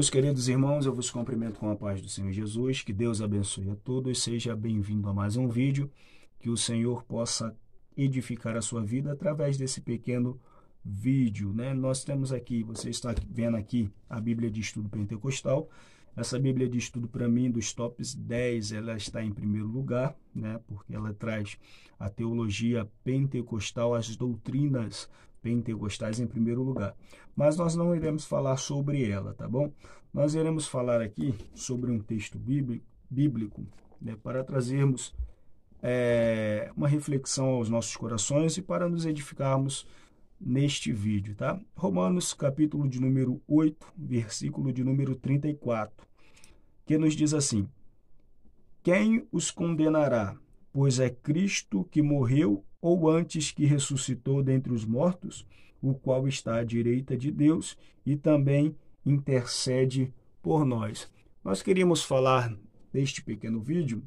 Meus queridos irmãos, eu vos cumprimento com a paz do Senhor Jesus, que Deus abençoe a todos, seja bem-vindo a mais um vídeo, que o Senhor possa edificar a sua vida através desse pequeno vídeo, né? Nós temos aqui, você está vendo aqui a Bíblia de Estudo Pentecostal. Essa Bíblia de Estudo, para mim, dos tops 10, ela está em primeiro lugar, né? Porque ela traz a teologia pentecostal, as doutrinas pentecostais em primeiro lugar. Mas nós não iremos falar sobre ela, tá bom? Nós iremos falar aqui sobre um texto bíblico, né, para trazermos uma reflexão aos nossos corações e para nos edificarmos neste vídeo, tá? Romanos, capítulo de número 8, versículo de número 34, que nos diz assim: quem os condenará? Pois é Cristo que morreu, ou antes que ressuscitou dentre os mortos, o qual está à direita de Deus e também intercede por nós. Nós queríamos falar neste pequeno vídeo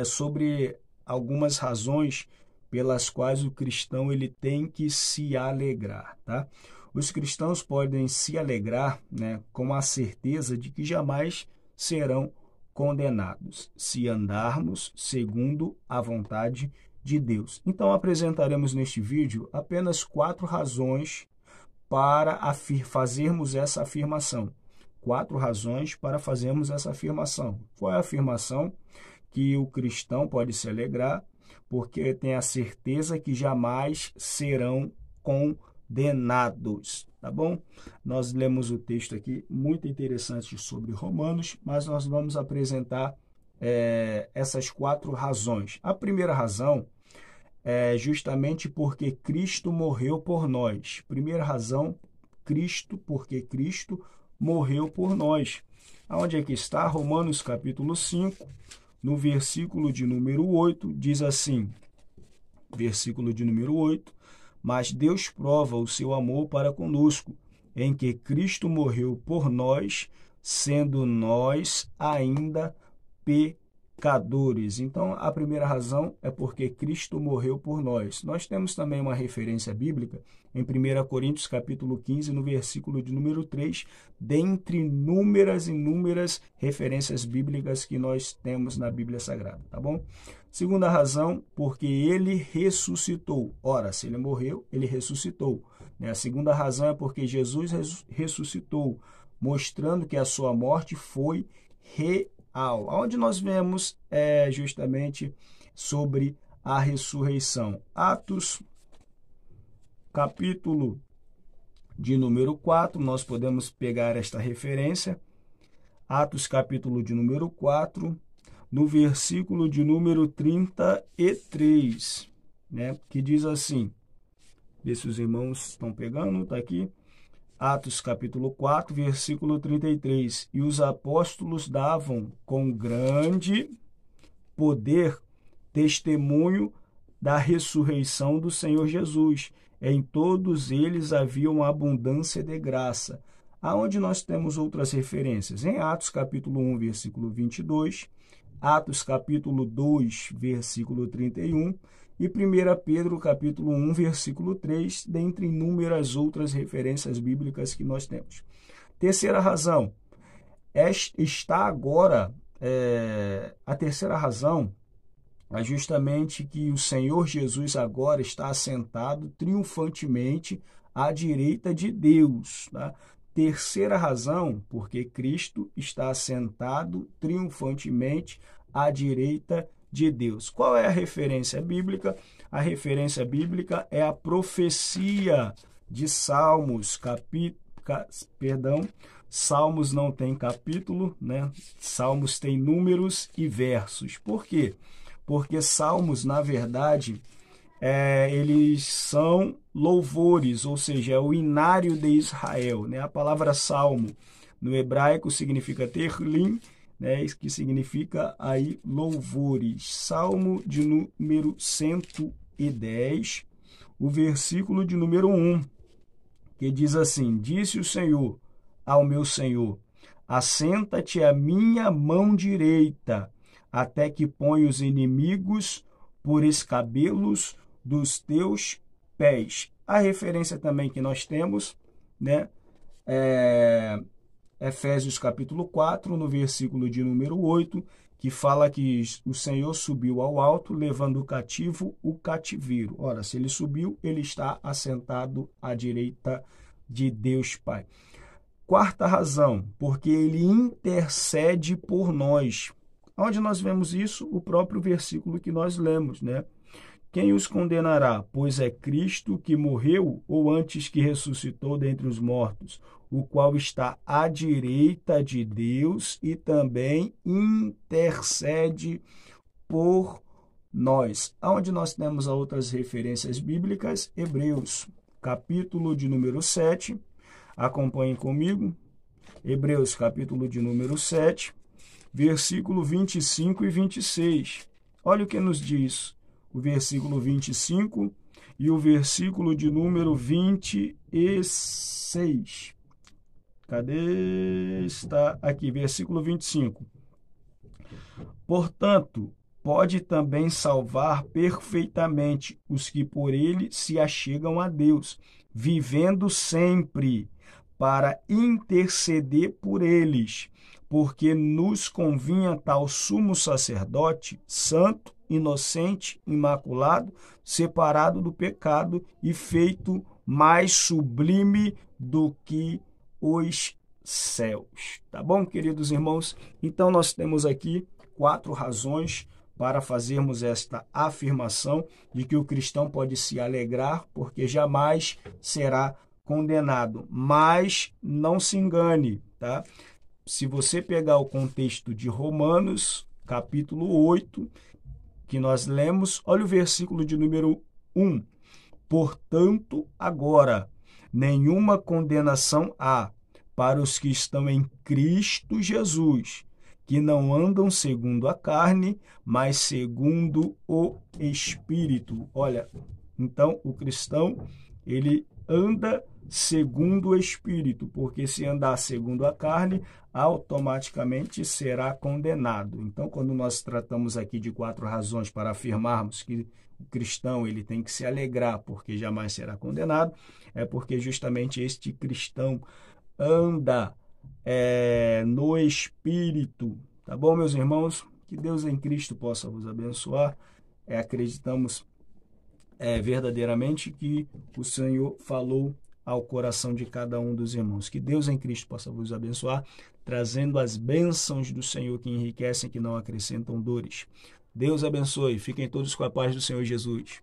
sobre algumas razões pelas quais o cristão ele tem que se alegrar, tá? Os cristãos podem se alegrar, né, com a certeza de que jamais serão condenados, se andarmos segundo a vontade de Deus. Então, apresentaremos neste vídeo apenas 4 razões para fazermos essa afirmação. 4 razões para fazermos essa afirmação. Qual é a afirmação? Que o cristão pode se alegrar porque tem a certeza que jamais serão condenados, tá bom? Nós lemos o texto aqui, muito interessante sobre Romanos, mas nós vamos apresentar essas 4 razões. A primeira razão é justamente porque Cristo morreu por nós. Primeira razão, Cristo, porque Cristo morreu por nós. Aonde é que está? Romanos capítulo 5, no versículo de número 8, diz assim, versículo de número 8, mas Deus prova o seu amor para conosco, em que Cristo morreu por nós, sendo nós ainda pecadores. Então, a primeira razão é porque Cristo morreu por nós. Nós temos também uma referência bíblica em 1 Coríntios capítulo 15, no versículo de número 3, dentre inúmeras referências bíblicas que nós temos na Bíblia Sagrada, tá bom? Segunda razão, porque ele ressuscitou. Ora, se ele morreu, ele ressuscitou. A segunda razão é porque Jesus ressuscitou, mostrando que a sua morte foi real. Onde nós vemos justamente sobre a ressurreição. Atos, capítulo de número 4, nós podemos pegar esta referência. Atos, capítulo de número 4, no versículo de número 33, né, que diz assim, vê se os irmãos estão pegando, está aqui, Atos capítulo 4, versículo 33, e os apóstolos davam com grande poder testemunho da ressurreição do Senhor Jesus. Em todos eles havia uma abundância de graça. Aonde nós temos outras referências? Em Atos capítulo 1, versículo 22, Atos capítulo 2, versículo 31 e 1 Pedro capítulo 1, versículo 3, dentre inúmeras outras referências bíblicas que nós temos. Terceira razão, está agora, a terceira razão é justamente que o Senhor Jesus agora está assentado triunfantemente à direita de Deus, tá? Terceira razão, porque Cristo está assentado triunfantemente à direita de Deus. Qual é a referência bíblica? A referência bíblica é a profecia de Salmos, Salmos não tem capítulo, né? Salmos tem números e versos. Por quê? Porque Salmos, na verdade, eles são louvores, ou seja, é o inário de Israel, né? A palavra salmo no hebraico significa terlim, né? Que significa aí louvores. Salmo de número 110, o versículo de número 1, que diz assim: disse o Senhor ao meu Senhor, assenta-te à minha mão direita, até que ponha os inimigos por escabelos dos teus pés. A referência também que nós temos, né, Efésios capítulo 4, no versículo de número 8, que fala que o Senhor subiu ao alto, levando cativo o cativeiro. Ora, se ele subiu, ele está assentado à direita de Deus Pai. Quarta razão, porque ele intercede por nós. Onde nós vemos isso? O próprio versículo que nós lemos, né? Quem os condenará? Pois é Cristo que morreu, ou antes que ressuscitou dentre os mortos, o qual está à direita de Deus e também intercede por nós. Onde nós temos outras referências bíblicas? Hebreus, capítulo de número 7. Acompanhem comigo. Hebreus, capítulo de número 7, versículo 25 e 26. Olha o que nos diz o versículo 25 e o versículo de número 26. Cadê? Está aqui, versículo 25. Portanto, pode também salvar perfeitamente os que por ele se achegam a Deus, vivendo sempre para interceder por eles, porque nos convinha tal sumo sacerdote, santo, inocente, imaculado, separado do pecado e feito mais sublime do que os céus. Tá bom, queridos irmãos? Então, nós temos aqui 4 razões para fazermos esta afirmação de que o cristão pode se alegrar, porque jamais será condenado. Mas não se engane, tá? Se você pegar o contexto de Romanos, capítulo 8, que nós lemos, olha o versículo de número 1. Portanto, agora, nenhuma condenação há para os que estão em Cristo Jesus, que não andam segundo a carne, mas segundo o Espírito. Olha, então o cristão, ele anda segundo o Espírito, porque se andar segundo a carne, automaticamente será condenado. Então, quando nós tratamos aqui de 4 razões para afirmarmos que o cristão ele tem que se alegrar porque jamais será condenado, é porque justamente este cristão anda no Espírito. Tá bom, meus irmãos? Que Deus em Cristo possa vos abençoar. Acreditamos verdadeiramente que o Senhor falou ao coração de cada um dos irmãos. Que Deus em Cristo possa vos abençoar, trazendo as bênçãos do Senhor que enriquecem, que não acrescentam dores. Deus abençoe. Fiquem todos com a paz do Senhor Jesus.